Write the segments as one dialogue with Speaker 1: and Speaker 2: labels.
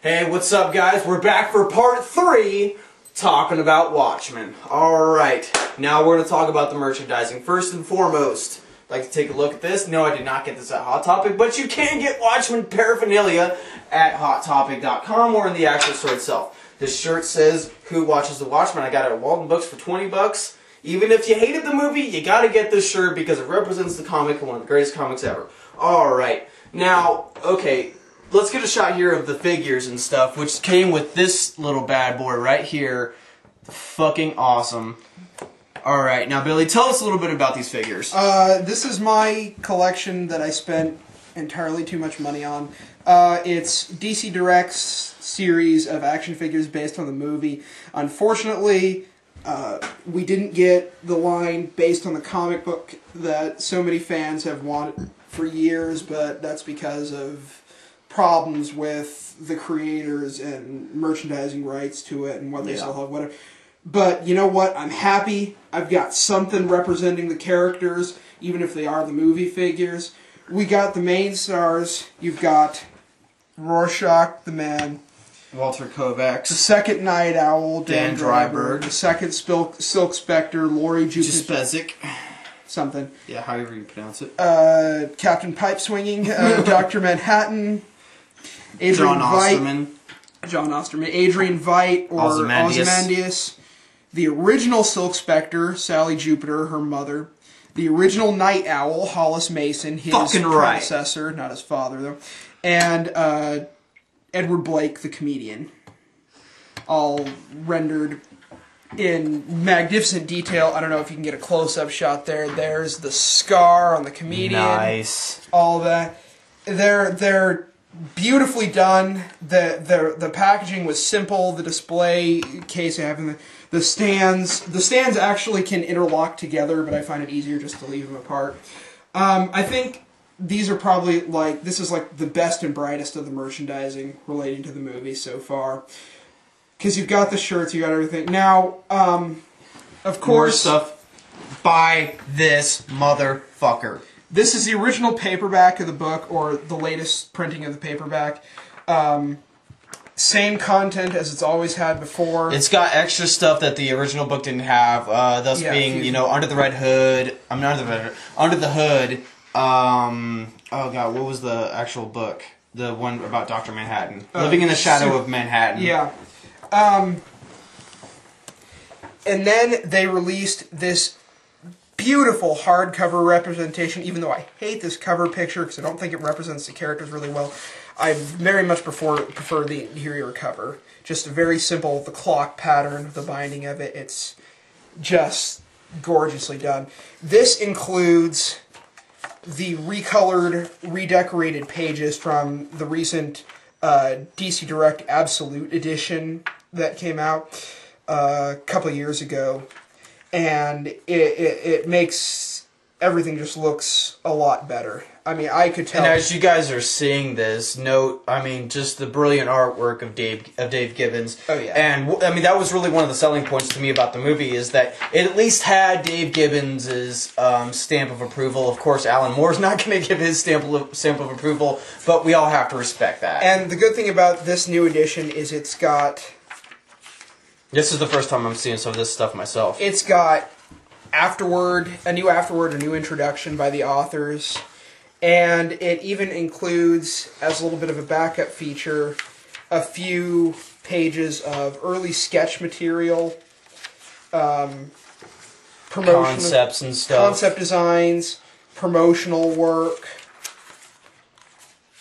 Speaker 1: Hey, what's up, guys? We're back for part 3, talking about Watchmen. Alright, now we're going to talk about the merchandising. First and foremost, I'd like to take a look at this. No, I did not get this at Hot Topic, but you can get Watchmen paraphernalia at HotTopic.com or in the actual store itself. This shirt says, "Who watches the Watchmen?" I got it at Walden Books for 20 bucks. Even if you hated the movie, you gotta get this shirt because it represents the comic and one of the greatest comics ever. Alright, now, okay, let's get a shot here of the figures and stuff, which came with this little bad boy right here. Fucking awesome. Alright, now Billy, tell us a little bit about these figures.
Speaker 2: This is my collection that I spent entirely too much money on. It's DC Direct's series of action figures based on the movie. Unfortunately, we didn't get the line based on the comic book that so many fans have wanted for years, but that's because of problems with the creators and merchandising rights to it and what they still have, whatever. But you know what? I'm happy. I've got something representing the characters, even if they are the movie figures. We got the main stars. You've got Rorschach, the Man.
Speaker 1: Walter Kovacs.
Speaker 2: The second Night Owl, Dan Dreiberg.
Speaker 1: Dreiberg.
Speaker 2: The second Silk Spectre, Laurie
Speaker 1: Juspecic.
Speaker 2: Something.
Speaker 1: Yeah, however you pronounce it.
Speaker 2: Captain Pipe Swinging, Dr. Manhattan.
Speaker 1: John Osterman.
Speaker 2: Adrian Veidt, or Ozymandias. The original Silk Spectre, Sally Jupiter, her mother. The original Night Owl, Hollis Mason, his predecessor, not his father though. And Edward Blake, the comedian. All rendered in magnificent detail. I don't know if you can get a close-up shot there. There's the scar on the comedian. Nice. All that. They're beautifully done. The packaging was simple. The display case having the stands. The stands actually can interlock together, but I find it easier just to leave them apart. I think these are probably this is the best and brightest of the merchandising relating to the movie so far. Because you've got the shirts, you got everything. Now, of course,
Speaker 1: more stuff. Buy this motherfucker.
Speaker 2: This is the original paperback of the book, or the latest printing of the paperback. Same content as it's always had before. It's
Speaker 1: got extra stuff that the original book didn't have, thus being, under the red hood. Under the hood. Oh god, what was the actual book? The one about Dr. Manhattan. Living in the Shadow of Manhattan.
Speaker 2: Yeah. And then they released this beautiful hardcover representation, even though I hate this cover picture because I don't think it represents the characters really well. I very much prefer the interior cover. Just a very simple, the clock pattern, the binding of it. It's just gorgeously done. This includes the recolored, redecorated pages from the recent DC Direct Absolute Edition that came out a couple of years ago, and it makes everything just looks a lot better. I mean, I could tell.
Speaker 1: And as you guys are seeing this, note, just the brilliant artwork of Dave Gibbons.
Speaker 2: Oh yeah.
Speaker 1: And that was really one of the selling points to me about the movie, is that it at least had Dave Gibbons' stamp of approval. Of course, Alan Moore's not going to give his stamp of approval, but we all have to respect that.
Speaker 2: And the good thing about this new edition is it's got.
Speaker 1: This is the first time I'm seeing some of this stuff myself.
Speaker 2: It's got a new introduction by the authors. And it even includes, as a little bit of a backup feature, a few pages of early sketch material,
Speaker 1: concepts and stuff,
Speaker 2: concept designs, promotional work,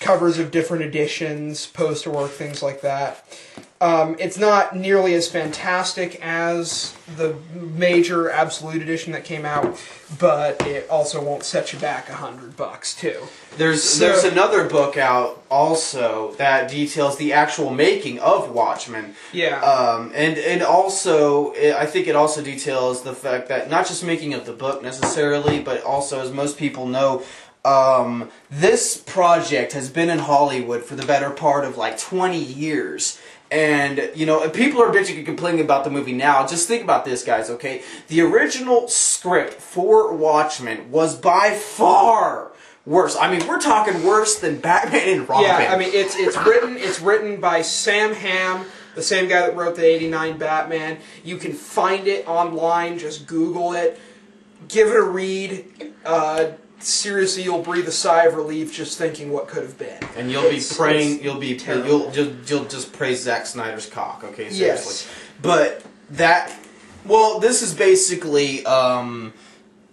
Speaker 2: covers of different editions, poster work, things like that. It's not nearly as fantastic as the major Absolute Edition that came out, but it also won't set you back $100 too.
Speaker 1: There's another book out also that details the actual making of Watchmen.
Speaker 2: Yeah.
Speaker 1: And also, I think it also details the fact that not just making of the book necessarily, but also, as most people know, this project has been in Hollywood for the better part of 20 years. And, if people are bitching and complaining about the movie now, just think about this, guys, okay? The original script for Watchmen was by far worse. I mean, we're talking worse than Batman and Robin.
Speaker 2: Yeah, I mean, it's written by Sam Hamm, the same guy that wrote the '89 Batman. You can find it online. Just Google it. Give it a read. Seriously, you'll breathe a sigh of relief just thinking what could have been.
Speaker 1: And you'll be praying. You'll just praise Zack Snyder's cock. Okay, seriously. Yes. But that. Well, this is basically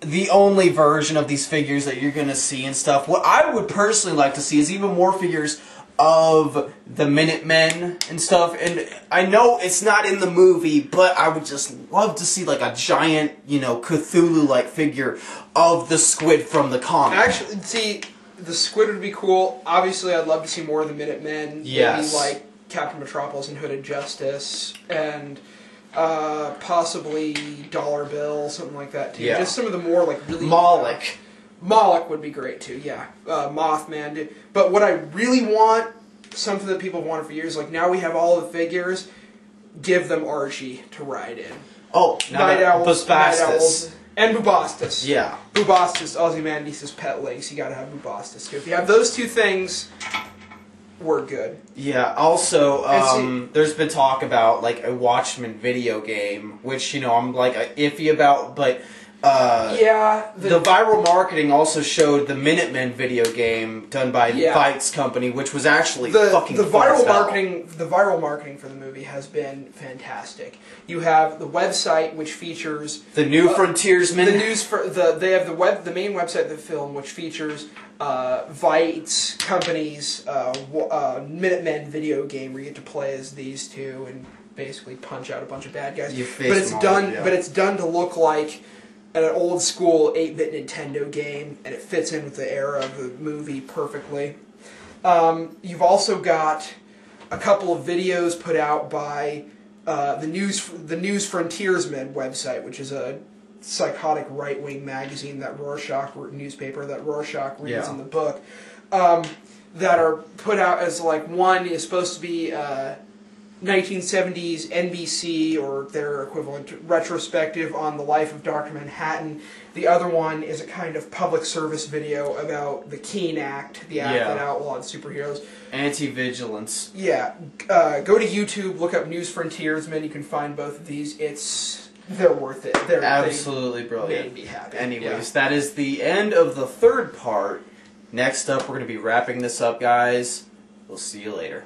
Speaker 1: the only version of these figures that you're gonna see and stuff. What I would personally like to see is even more figures of the Minutemen and stuff. And I know it's not in the movie, but I would just love to see like a giant, you know, Cthulhu-like figure of the Squid from the comic.
Speaker 2: Actually, see, the Squid would be cool. Obviously, I'd love to see more of the Minutemen.
Speaker 1: Yes.
Speaker 2: Maybe like Captain Metropolis and Hooded Justice, and possibly Dollar Bill, something like that too. Yeah. Just some of the more like really
Speaker 1: Moloch.
Speaker 2: Moloch would be great too. Yeah, Mothman. Dude. But what I really want, something that people have wanted for years, like now we have all the figures. Give them Archie to ride in.
Speaker 1: Oh,
Speaker 2: Night Owls, and Bubastis.
Speaker 1: Yeah,
Speaker 2: Bubastis, Ozymandias' pet links. You got to have Bubastis too. If you have those two things, we're good.
Speaker 1: Yeah, also, there's been talk about, like, a Watchmen video game, which, you know, I'm, like, iffy about, but,
Speaker 2: yeah.
Speaker 1: The viral marketing also showed the Minutemen video game done by Bytes Company, which was actually fucking
Speaker 2: the viral marketing. The viral marketing for the movie has been fantastic. You have the website, which features
Speaker 1: the New Frontiersman.
Speaker 2: They have the main website of the film, which features Bytes Company's Minutemen video game, where you get to play as these two and basically punch out a bunch of bad guys. But it's done to look like an old school 8-bit Nintendo game, and it fits in with the era of the movie perfectly. You've also got a couple of videos put out by the News Frontiersman website, which is a psychotic right-wing magazine newspaper that Rorschach reads in the book, that are put out as like, one is supposed to be 1970s NBC, or their equivalent, retrospective on the life of Dr. Manhattan. The other one is a kind of public service video about the Keene Act, the act that outlawed superheroes.
Speaker 1: Anti-vigilance.
Speaker 2: Yeah. Go to YouTube, look up News Frontiersman. You can find both of these. They're worth it. They're
Speaker 1: absolutely brilliant.
Speaker 2: Made me happy.
Speaker 1: Anyways, that is the end of the third part. Next up, we're going to be wrapping this up, guys. We'll see you later.